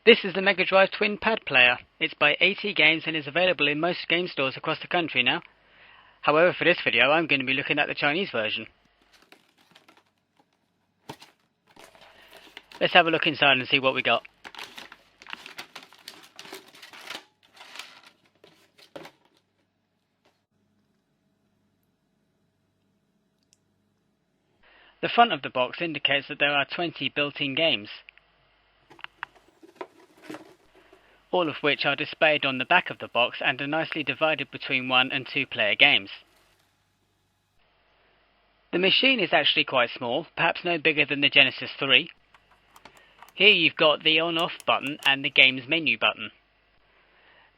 This is the Mega Drive Twin Pad Player. It's by AtGames and is available in most game stores across the country now. However, for this video I'm going to be looking at the Chinese version. Let's have a look inside and see what we got. The front of the box indicates that there are 20 built-in games, all of which are displayed on the back of the box and are nicely divided between 1 and 2 player games. The machine is actually quite small, perhaps no bigger than the Genesis 3. Here you've got the on-off button and the games menu button.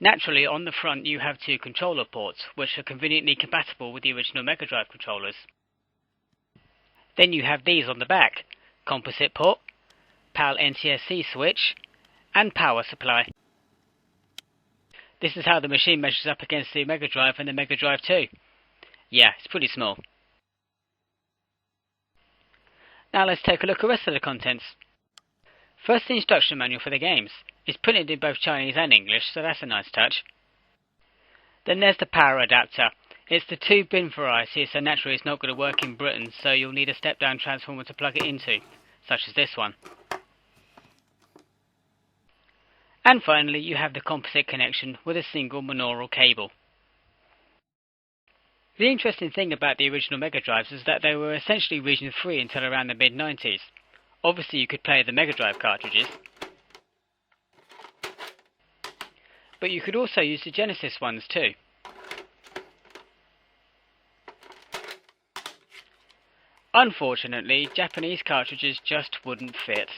Naturally, on the front you have 2 controller ports, which are conveniently compatible with the original Mega Drive controllers. Then you have these on the back: composite port, PAL NTSC switch, and power supply. This is how the machine measures up against the Mega Drive and the Mega Drive 2. Yeah, it's pretty small. Now let's take a look at the rest of the contents. First, the instruction manual for the games. It's printed in both Chinese and English, so that's a nice touch. Then there's the power adapter. It's the 2-pin variety, so naturally it's not going to work in Britain, so you'll need a step-down transformer to plug it into, such as this one. And finally, you have the composite connection with a single monaural cable. The interesting thing about the original Mega Drives is that they were essentially region-free until around the mid-90s. Obviously you could play the Mega Drive cartridges, but you could also use the Genesis ones too. Unfortunately, Japanese cartridges just wouldn't fit.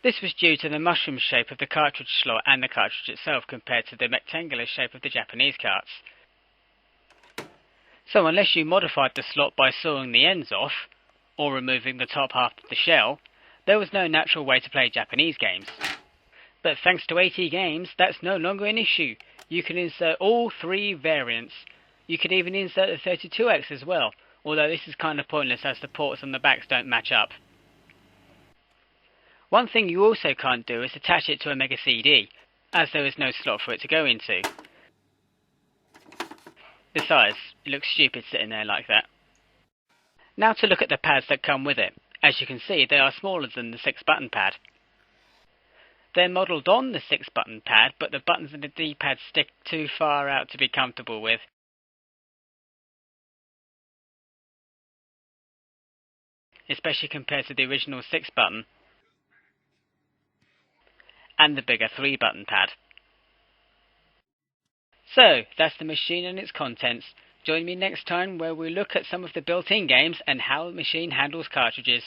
This was due to the mushroom shape of the cartridge slot and the cartridge itself compared to the rectangular shape of the Japanese carts. So unless you modified the slot by sawing the ends off, or removing the top half of the shell, there was no natural way to play Japanese games. But thanks to AtGames, that's no longer an issue. You can insert all 3 variants. You could even insert the 32X as well, although this is kind of pointless as the ports on the backs don't match up. One thing you also can't do is attach it to a Mega CD, as there is no slot for it to go into. Besides, it looks stupid sitting there like that. Now to look at the pads that come with it. As you can see, they are smaller than the 6-button pad. They're modelled on the 6-button pad, but the buttons and the D-pad stick too far out to be comfortable with. Especially compared to the original 6-button and the bigger 3-button pad. So, that's the machine and its contents. Join me next time where we look at some of the built-in games and how the machine handles cartridges.